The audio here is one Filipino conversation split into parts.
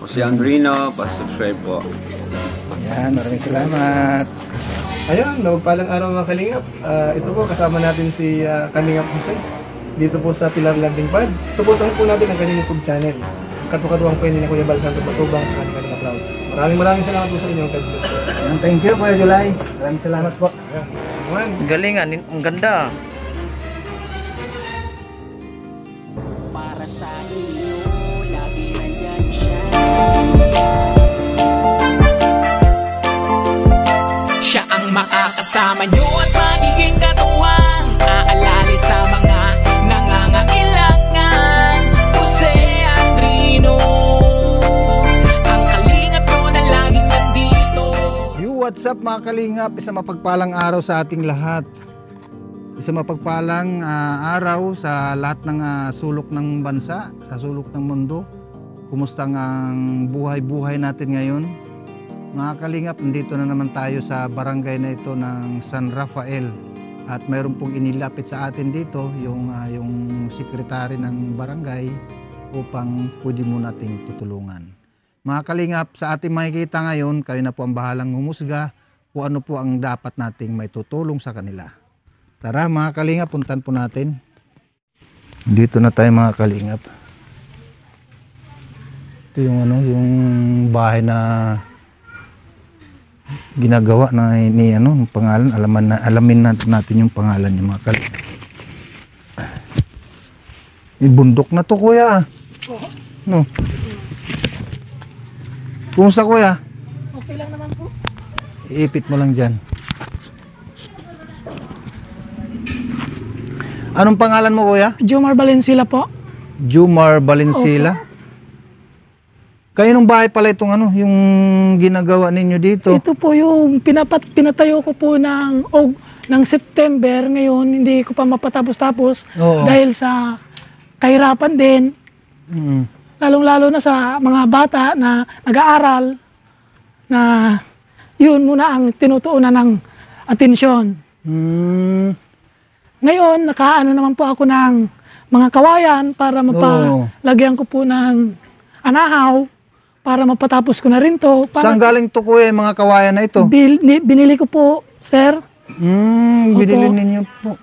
po si Andrino, pa-subscribe po. Yan, maraming salamat. Ayun, palang araw mga kalingap. Ito po, kasama natin si Kalingap Jose dito po sa Pilar Landing Pad. Suportahan po natin ang kanyang YouTube channel. Katukaduang po ni Kuya Bal Santo Matubang sa kanyang account. Maraming salamat po sa inyo. Thank you, Kuya July. Maraming salamat po. Galingan, ang ganda. Para sa inyo, lagi nandyan siya. Siya ang makakasama nyo at magiging katuwang aalali sa mga nangangailangan. Jose Andrino, ang kalingap ko na laging nandito. What's up mga kalingap? Isang mapagpalang araw sa ating lahat. Isang mapagpalang araw sa lahat ng sulok ng bansa, sa sulok ng mundo. Kumusta ang buhay-buhay natin ngayon? Mga kalingap, nandito na naman tayo sa barangay na ito ng San Rafael. At mayroon pong inilapit sa atin dito yung sekretary ng barangay upang pwede mo nating tutulungan. Mga kalingap, sa ating makikita ngayon, kayo na po ang bahalang humusga kung ano po ang dapat nating may tutulong sa kanila. Tara mga kalingap, puntan po natin. Dito na tayo mga kalingap. Ito yung bahay na ginagawa na ng pangalan. Alamin natin yung pangalan niya mga kalingap. Bundok na to kuya. No. Kumusta kuya? Okay lang naman po. Iipit mo lang dyan. Anong pangalan mo kuya? Jomar Valenzuela po. Jomar Valenzuela? Opo. Kayo nung bahay pala itong yung ginagawa ninyo dito? Ito po yung pinatayo ko po ng September. Ngayon hindi ko pa mapatapos-tapos dahil sa kahirapan din. Lalong-lalo na sa mga bata na nag-aaral na yun muna ang tinutuunan ng atensyon. Ngayon, nakaano naman po ako ng mga kawayan para mapalagyan ko po ng anahaw para mapatapos ko na rin to. Saan galing to kuya yung mga kawayan na ito? Binili ko po, sir. Binili ninyo po.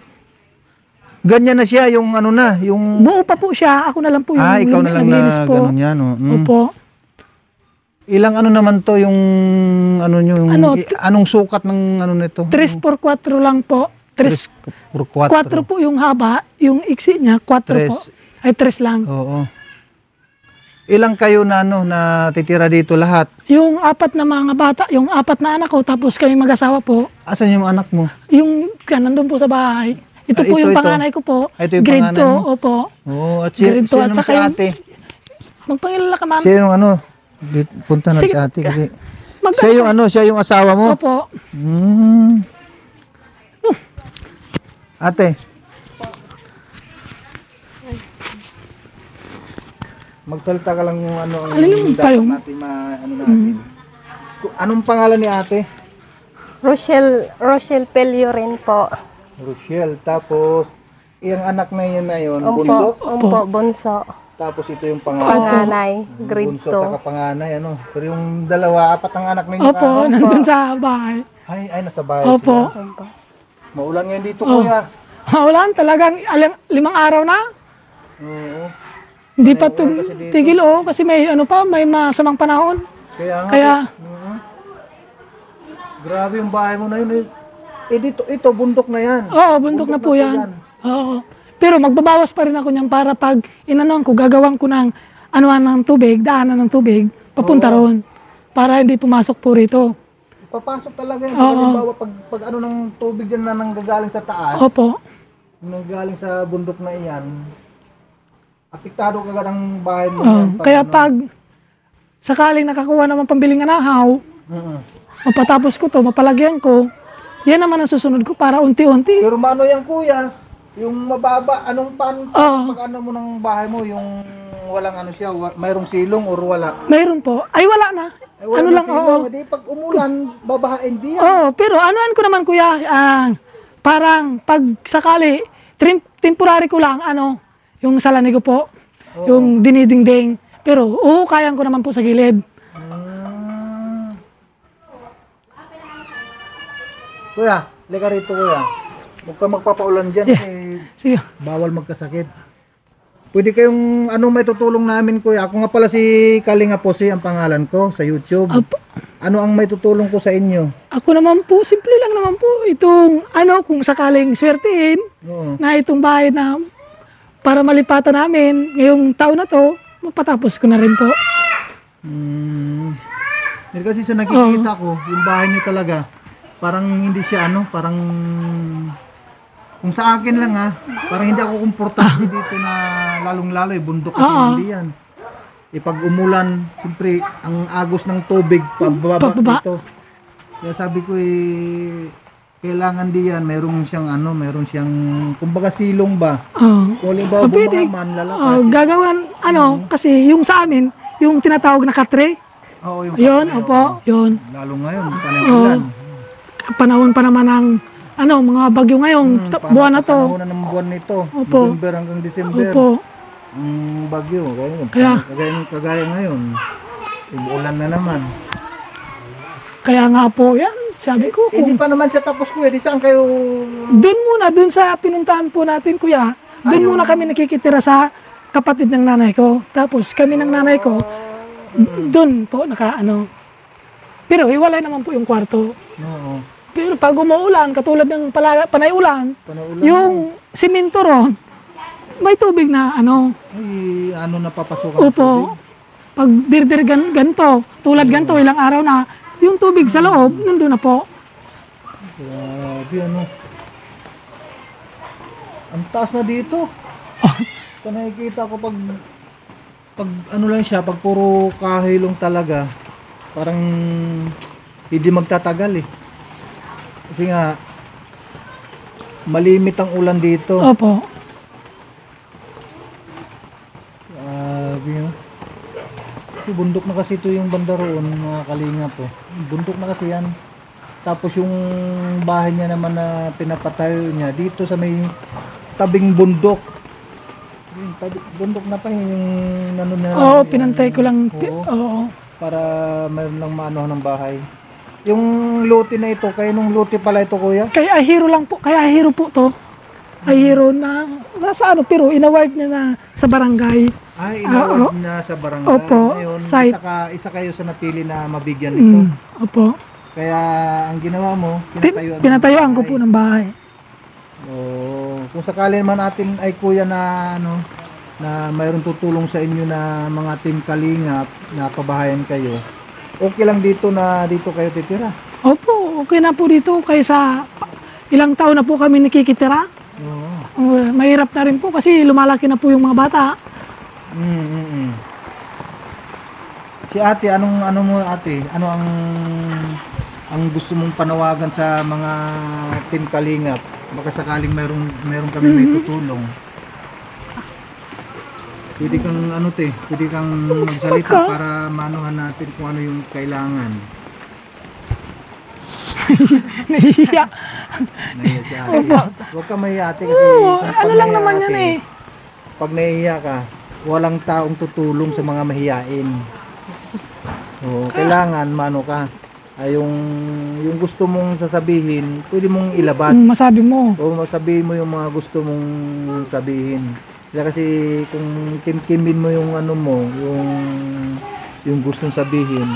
Ganyan na siya, yung yung... Buo pa po siya, ako na lang po yung ikaw na lang na po. Ganun yan, Opo. Ilang naman to, yung anong sukat ng nito? 3x4 lang po. 3x4. 4 po yung haba, yung iksi niya, 4 po. Ay 3 lang. Oo. Ilang kayo na titira dito lahat? Yung 4 na mga bata, yung 4 na anak ko, tapos kami mag-asawa po. Asan yung anak mo? Yung nandun po sa bahay. Ito po yung panganay ko po. Ito yung grade panganay 2, mo? opo. At sino naman si ate? Magpangilala ka, ma'am. Sino punta na si ate kasi. Siya yung asawa mo? Opo. Ate. Magsalita ka lang yung yung dapat natin natin. Anong pangalan ni ate? Rochelle Pelio rin po. Rochelle, tapos yung anak na yun, bunso? Opo, bunso. Tapos ito yung panganay, grade 2. Bunso at panganay, Pero yung dalawa, 4 ang anak ninyo. Opo, nandun sa bahay. Ay, nasa bahay Opo. sila. Maulan ngayon dito, kuya. Maulan, talagang 5 araw na. Oo. Hindi pa tigil kasi may may masamang panahon. Kaya grabe yung bahay mo na yun. Ito bundok na yan. Oo, bundok na po yan. Oo. Pero magbabawas pa rin ako niyan para pag gagawin ko ng ng tubig, daanan ng tubig, papunta roon. Para hindi pumasok po rito. Papasok talaga yan. Halimbawa, pag ng tubig dyan na nanggagaling sa taas. Opo. Nanggagaling sa bundok na iyan, apektado kagad ang bahay mo. Kaya pag sakaling nakakuha naman pambiling anahaw, mapatapos ko to, mapalagyan ko, yan naman ang susunod ko para unti-unti. Pero mano yan kuya? Yung mababa, pag mo ng bahay mo, yung walang siya, mayroong silong or wala? Mayroon po. Ay wala na. Wala lang, silong. Di, pag umulan, babahain di yan. Oo, pero ko naman kuya, parang pag sakali, temporary ko lang, yung salanigo po, yung dinidingding, Pero uhukayan ko naman po sa gilid. Kuya, lika rito kuya. Huwag ka magpapaulan dyan Sige. bawal magkasakit. Pwede kayong may tutulong namin kuya. Ako nga pala si Kalinga Posi ang pangalan ko sa YouTube. Apo. Ano ang may tutulong ko sa inyo? Ako naman po, simple lang naman po. Itong kung sakaling swertein Oo. na itong bahay na para malipatan namin ngayong taon na to, mapatapos ko na rin po. Kasi sa nakikita ko, yung bahay niyo talaga, parang hindi siya parang kung sa akin lang parang hindi ako komportable dito na lalong-lalo bundok kasi hindi yan. Pag umulan, siyempre ang agos ng tubig pababa dito. Kaya sabi ko kailangan diyan meron siyang kumbaga silong ba? Kung halimbawa bumaman, lalakas. Gagawan kasi yung sa amin, yung tinatawag na katre. Oo, yung Yun, katre, opo, yun. lalo ngayon, panay-ulan. Panahon pa naman ng mga bagyo ngayon, buwan na to. Panahon na ng buwan nito, Opo. November hanggang December. Opo. Bagyo, kagaya ngayon. Umuulan na naman. Kaya nga po, yan, sabi ko. Hindi pa naman siya tapos kuya, di saan kayo? Doon sa pinuntahan po natin kuya, doon muna kami nakikitira sa kapatid ng nanay ko. Tapos kami ng nanay ko, doon po Pero hiwalay naman po yung kwarto. Oo. Pero pag umuulan, katulad ng panay-ulan, yung simento ron, may tubig na Ay, napapasukan. Opo. Pag dirdir ganito, tulad ganito, ilang araw na, yung tubig sa loob, nandun na po. Grabe Ang taas na dito. So nakikita ko pag lang siya, pag puro kahilong talaga, parang hindi magtatagal Kasi nga, malimit ang ulan dito. Opo. Kasi bundok na kasi ito yung banda roon, mga kalinga po. Bundok na kasi yan. Tapos yung bahay niya naman na pinapatayo niya dito sa may tabing bundok. Yung bundok na pa yung niya. Oo, pinantay ko lang. Oo. Para mayroon lang maano ng bahay. Yung lote na ito, kaya nung lote pala ito kuya? Kay Ahiro lang po. Kay Ahiro po to. Ahiro na nasa pero inaward niya na sa barangay. Ay, inaward na sa barangay. Opo. Ngayon, Site. isa kayo sa napili na mabigyan nito. Opo. Kaya ang ginawa mo, Pinatayuan ko po ng bahay. Kung sakali naman natin ay kuya na na mayroong tutulong sa inyo na mga team Kalingap na pabahayan kayo. Okay lang dito kayo titira. Opo, okay na po dito kaysa ilang taon na po kami nakikitira. Mahirap na rin po kasi lumalaki na po yung mga bata. Si ate, ano mo ate? Ano ang gusto mong panawagan sa mga team Kalingap? Baka sakaling meron kami may tutulong. Pwede kang magsalita para manuhan natin kung ano yung kailangan. Nahihiya. Nahihiya si ate. Huwag ka mahiya ate kasi Ano lang naman yan pag nahihiya ka, walang taong tutulong sa mga mahiyain. Kailangan yung gusto mong sasabihin, pwede mong ilabas. Masabi mo. Masabihin mo yung mga gusto mong sabihin. Kasi kung kimkimin mo yung yung gustong sabihin,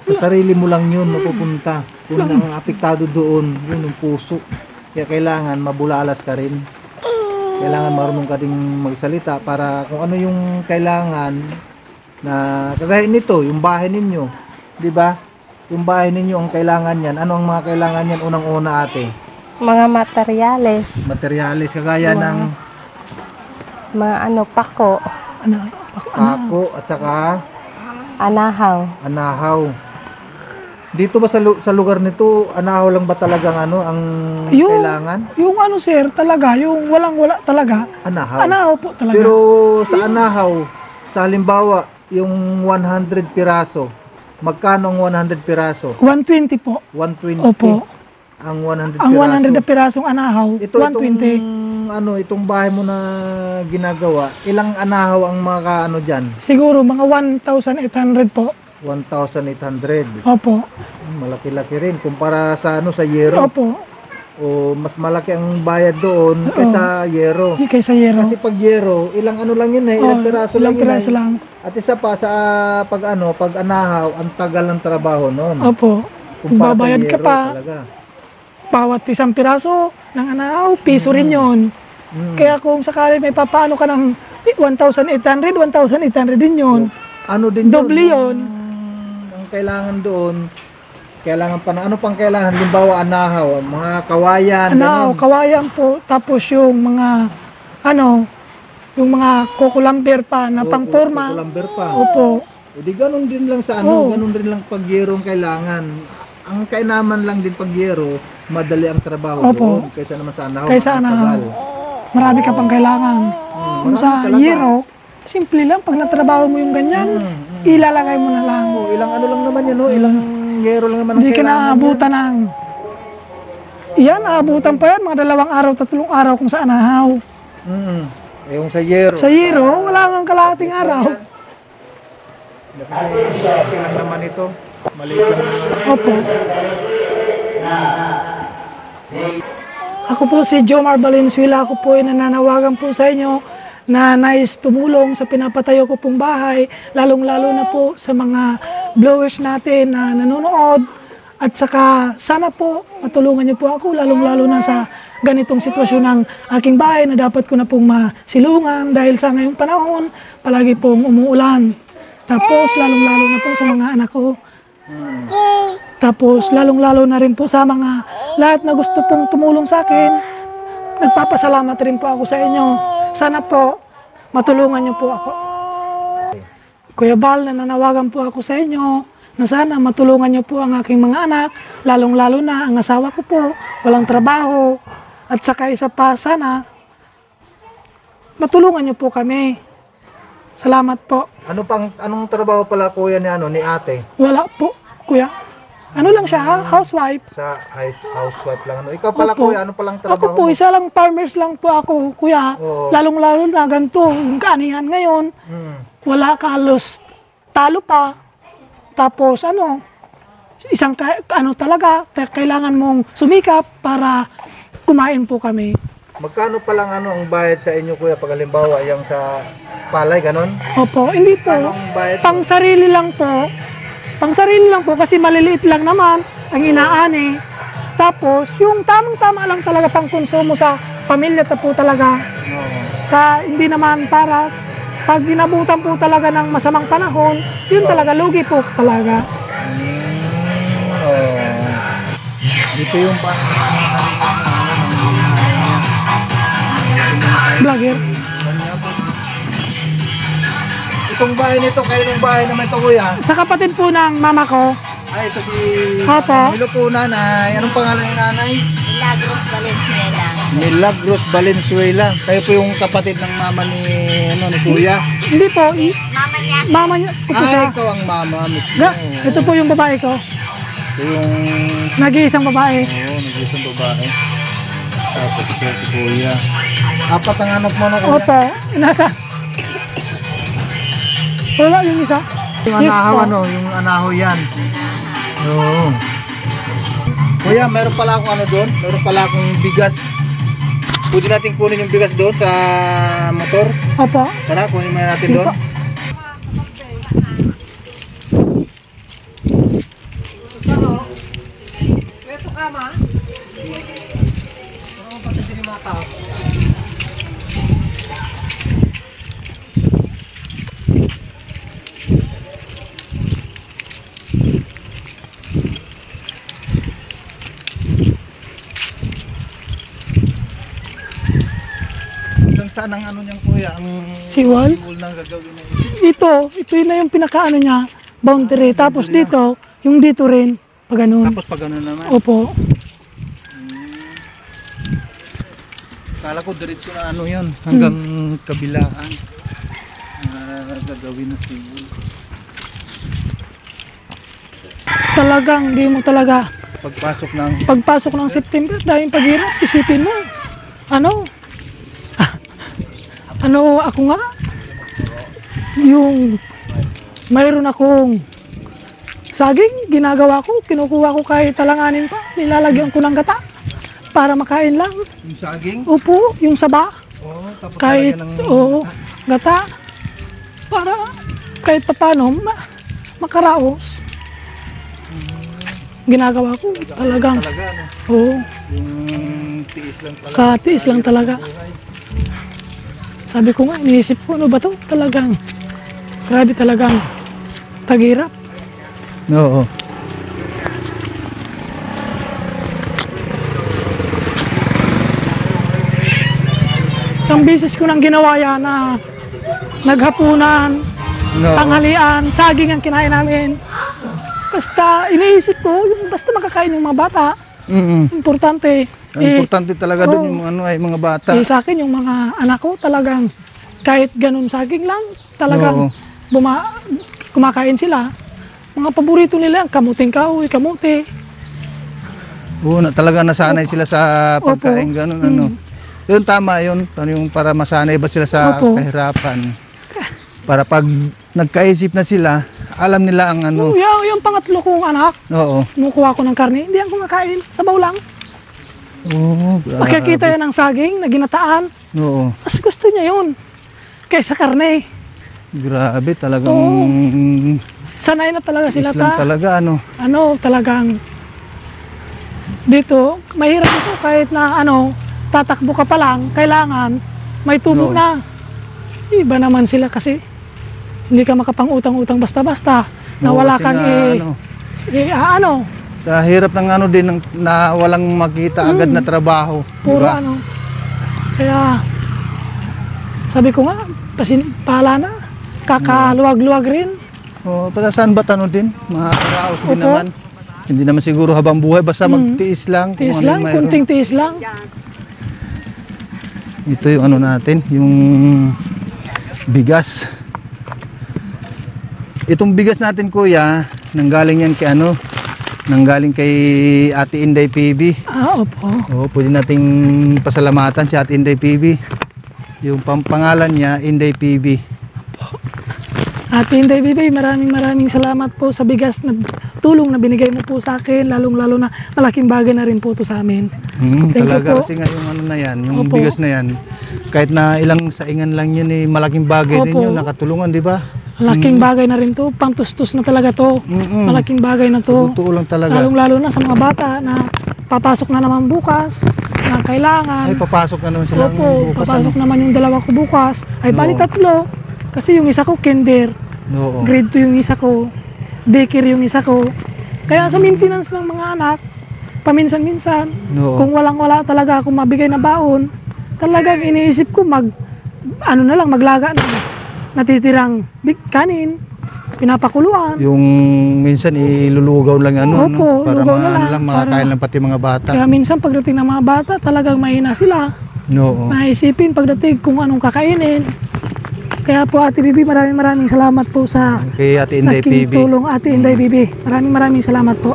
sa sarili mo lang yun mapupunta. Kung ang apektado doon, yun yung puso. Kaya kailangan mabulalas ka rin. Kailangan marunong ka ding magsalita para kung ano yung kailangan na kagaya nito, yung bahay ninyo. 'Di ba? Yung bahay ninyo ang kailangan niyan. Ano ang mga kailangan niyan unang-una ate? Mga materyales. Materyales kagaya ng Mga pako. pako at saka Anahaw. Dito ba sa lugar nito, anahaw lang ba talagang ang kailangan? Yung sir, talaga, yung walang-wala talaga. Anahaw. Anahaw po talaga. Pero sa anahaw, sa halimbawa, yung 100 piraso, magkano ang 100 piraso? 120 po. 120. Opo. Ang 100 Ang 100 na pirasong anahaw, Ito 120. itong bahay mo na ginagawa, ilang anahaw ang mga diyan? Siguro mga 1,800 po. 1,800. Opo. Malaki-laki rin kumpara sa sa yero. Opo. O mas malaki ang bayad doon kaysa yero. Kaysa yero. Kasi pag yero, ilang lang yun ilang piraso lang yun. Piraso lang. At isa pa sa pag anahaw, ang tagal ng trabaho noon. Opo. Kumpara Babayad sa ka yero pa. talaga. Bawat isang piraso ng anahaw, piso rin yun. Kaya kung sakali may papaano ka ng 1,800, 1,800 din yun. Ano din Doble yun. Ang kailangan doon, kailangan pa na ano pang kailangan? Halimbawa anahaw, mga kawayan, Anahaw, ganun. kawayan po. Tapos yung mga, yung mga kukulamber pa na pangporma. Kukulamber pa. Opo. O di ganun din lang sa ganun din lang pag yero ang kailangan. Ang kainaman lang din pag yero, madali ang trabaho Opo. doon kaysa naman sa anahaw. Kaysa anahaw. Marami ka pang kailangan. Kung sa talaga. yero, simple lang. Pag natrabaho mo yung ganyan, ilalagay mo na lang. O, ilang lang naman yan, ilang yero lang naman ang Hindi ka kailangan. naabutan ng... Yan, aabutan pa yan. Mga 2 araw, 3 araw kung sa anahaw. Yung sa yero. Sa yero, wala nga kalahating araw. Kasi lang naman ito. Maliit lang naman. Opo. Ako po si Jomar Valenzuela. Ako po ay nananawagan po sa inyo na nais tumulong sa pinapatayo ko pong bahay, lalong-lalo na po sa mga blowers natin na nanonood. At saka sana po matulungan niyo po ako, lalong-lalo na sa ganitong sitwasyon ng aking bahay na dapat ko na pong masilungan dahil sa ngayong panahon palagi pong umuulan. Tapos lalong-lalo na po sa mga anak ko. Tapos lalong-lalo na rin po sa mga lahat na gusto pong tumulong sa akin. Nagpapasalamat rin po ako sa inyo. Sana po matulungan niyo po ako. Kuya Bal, nananawagan po ako sa inyo na sana matulungan niyo po ang aking mga anak, lalong-lalo na ang asawa ko po, walang trabaho. At saka isa pa, sana matulungan niyo po kami. Salamat po. Anong trabaho pala kuya ni ate? Wala po, kuya. Ano lang siya, housewife. Sa housewife lang Ikaw pala Opo. kuya, ano palang trabaho Ako po, mo? isa lang farmers lang po ako, kuya. Oo. Lalong-lalo na ganito, yung kaanihan ngayon, wala ka halos talo pa. Tapos isang talaga, kailangan mong sumikap para kumain po kami. Magkano palang ang bayad sa inyo kuya pag halimbawa yung sa palay, ganon? Opo, hindi po. Anong bayad? Pang sarili lang po. Pang sarili lang po kasi maliliit lang naman ang inaani. Tapos yung tamang-tama lang talaga pang konsumo sa pamilya po talaga. Hindi naman para pag ginabutan po talaga ng masamang panahon, yun talaga, lugi po talaga. Ito yung Vlogger. Itong bahay nito, kayo ng bahay naman ito kuya. Sa kapatid po ng mama ko, Ay, ito si... Opo. Hello po nanay. Anong pangalan ni nanay? Milagros Valenzuela. Milagros Valenzuela. Kayo po yung kapatid ng mama ni kuya. hindi po, Mama niya. mama niya ko po siya. Ay, ikaw ang mama mismo. Ito po yung babae ko. Ito yung... Nag-iisang babae. Oo, nag-isang babae. Tapos ito si kuya. Apat ang anak mo na kuya. Opo, nasa. Wala yung isa. Yung Yes anahaw po. yung anahaw yan. Oo. Kuya, meron pala akong doon. Meron pala akong bigas. Pwede natin kunin yung bigas doon sa motor. Opo. Tara, kunin mo natin Sige doon. po. Saan ang niyang kuya? Ang Siwal? siwal na gagawin na ito. Ito na yung pinakaano niya, boundary. Tapos dito, yung dito rin, pag ganun. Tapos pag ano naman. Opo. Kala ko diretso na yun. Hanggang kabilaan. Gagawin na siwal. Talagang, di mo talaga pagpasok ng September, daming paghirap. Isipin mo, ano ako nga, yung mayroon akong saging, ginagawa ko, kinukuha ko kahit talanganin pa, nilalagyan ko ng gata para makain lang. Yung saging? Opo, yung saba. Tapos kahit, gata, para kahit papano, makaraos. Ginagawa ko talagang. Yung tiis lang talaga. Katiis lang talaga. Sabi ko nga, iniisip ko, ano ba to? Talagang, grabe talagang paghirap. Oo. Ang bisis ko nang ginawa yan na naghapunan, tanghalian, saging ang kinain namin. Basta iniisip ko, yung basta makakain yung mga bata. Importante. Importante talaga doon yung mga bata. Sa akin, yung mga anak ko talagang kahit ganun saging lang, talagang kumakain sila. Mga paborito nila, kamuting kahoy, kamote. Talaga nasanay sila sa pagkain ganun. Yun tama yun, yung para masanay ba sila sa kahirapan. Para pag nagkaisip na sila, alam nila ang ano. Yung pangatlo kong anak, kumukuha ko ng karne, hindi ang kumakain, sabaw lang. Makikita yan ng saging na ginataan. Mas gusto niya yun kaysa karne. Grabe talagang sanay na talaga sila. Islam talaga talagang dito mahirap ito kahit na tatakbo ka pa lang, kailangan may tubo na. Iba naman sila kasi hindi ka makapang-utang-utang basta-basta na wala kang sa hirap ng din na walang makita agad na trabaho. Puro diba? Kaya sabi ko nga, pahala na. Kakaluwag-luwag rin. Para saan ba din? Makakaraos din naman. Hindi naman siguro habang buhay, basta magtiis lang. Tiis lang, kunting tiis lang. Ito yung natin, yung bigas. Itong bigas natin kuya, nanggaling yan kay Ate Inday PB. Opo. Pwede nating pasalamatan si Ate Inday PB. Yung pangalan niya, Inday PB. Ate Inday PB, maraming salamat po sa bigas na tulong na binigay mo po sa akin, lalong-lalo na malaking bagay na rin po ito sa amin. Talaga kasi nga yung na yan, yung bigas na yan, kahit na ilang saingan lang yun, malaking bagay din yun, nakatulungan, di ba? Malaking bagay na rin to, pangtustos na talaga to. Malaking bagay na to. Totoo lang talaga. Lalong-lalo na sa mga bata na papasok na naman bukas, na kailangan. Papasok na naman sila bukas. Papasok naman yung dalawa ko bukas. Bali tatlo. Kasi yung isa ko kinder, grade 2 yung isa ko, daycare yung isa ko. Kaya sa maintenance ng mga anak, paminsan-minsan, kung walang-wala talaga akong mabigay na baon, talagang iniisip ko maglaga na natitirang kanin, pinapakuluan. Yung minsan ilulugaw lang para makakain lang pati mga bata. Kaya minsan pagdating ng mga bata, talagang mahina sila. Naisipin pagdating kung anong kakainin. Kaya po Ate Bibi, maraming salamat po sa kay Ate Inday PB. Tulong Ate Inday Bibi. Maraming salamat po.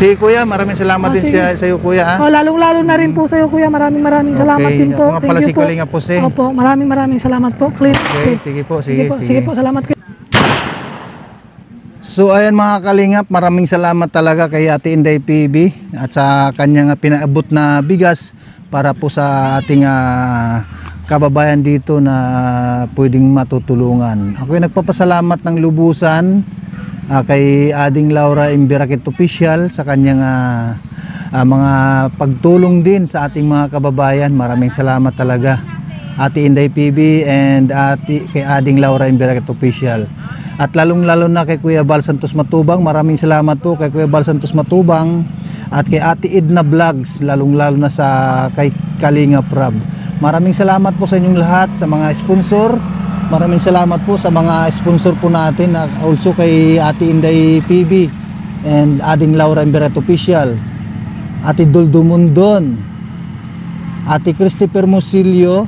Si Kuya, maraming salamat din sa iyo Kuya. Lalong-lalo na rin po sa iyo Kuya. Maraming salamat din po. Nga pala si Kalinga po si. Opo, maraming salamat po. Clear. Sige po. Sige po, salamat Kuya. So ayan mga Kalingap, maraming salamat talaga kay Ate Inday PB at sa kanyang pinaabot na bigas para po sa ating kababayan dito na pwedeng matutulungan. Ako ay nagpapasalamat ng lubusan kay Ading Laura Imbirakit Official sa kanyang mga pagtulong din sa ating mga kababayan. Maraming salamat talaga Ate Inday PB and kay Ading Laura Imbirakit Official. At lalong-lalo na kay Kuya Bal Santos Matubang, maraming salamat po kay Kuya Bal Santos Matubang at kay Ate Edna Vlogs, lalong-lalo na kay Kalinga Prab. Maraming salamat po sa inyong lahat, sa mga sponsor. Maraming salamat po sa mga sponsor po natin, also kay Ate Inday PB and Ading Laura Imbirakit Official, Ate Duldo Mundon, Ate Christopher Musilio,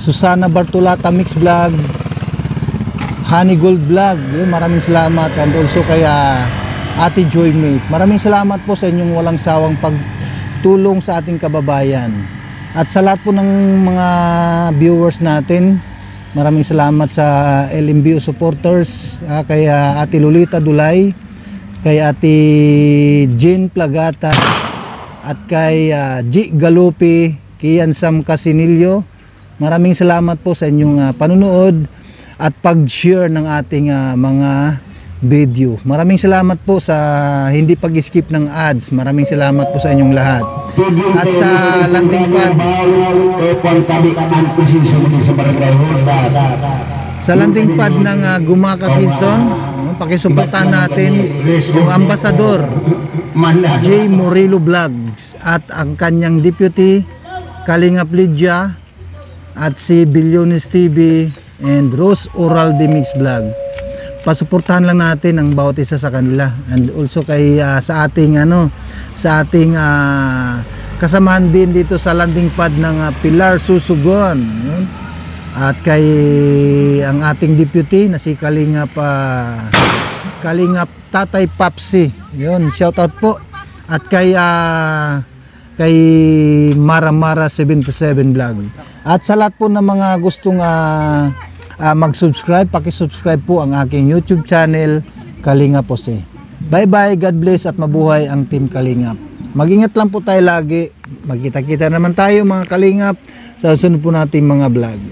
Susana Bartolata Mix Vlog, Honey Gold Vlog. Maraming salamat. And also kay Ate Joymate. Maraming salamat po sa inyong walang sawang pagtulong sa ating kababayan. At sa lahat po ng mga viewers natin, maraming salamat sa LMBO supporters, kay Ate Lolita Dulay, kay Ate Jean Plagata, at kay G. Galupi, Kian Sam Casinillo. Maraming salamat po sa inyong panunood at pag-share ng ating mga video. Maraming salamat po sa hindi pag-skip ng ads. Maraming salamat po sa inyong lahat. At sa landing pad, ng Gumaka Quezon, pakisuportahan natin yung ambasador J. Murillo Vlogs at ang kanyang deputy Kalingap Lydia at si Bilyones TV and Rose Oral Demix Vlog. Pasuportahan lang natin ang bawat isa sa kanila, and also kay sa ating kasamahan din dito sa landing pad ng Pilar Susugon, yun. At kay ang ating deputy na si Kalingap Tatay Papsi, yun, shout out po. At kay Mara 77 Vlog. At sa lahat po ng mga gustong mag-subscribe, paki-subscribe po ang aking YouTube channel, Kalingap Jose. Bye-bye, God bless at mabuhay ang Team Kalingap. Mag-ingat lang po tayo lagi. Magkita-kita naman tayo mga Kalingap sa susunod po nating mga vlog.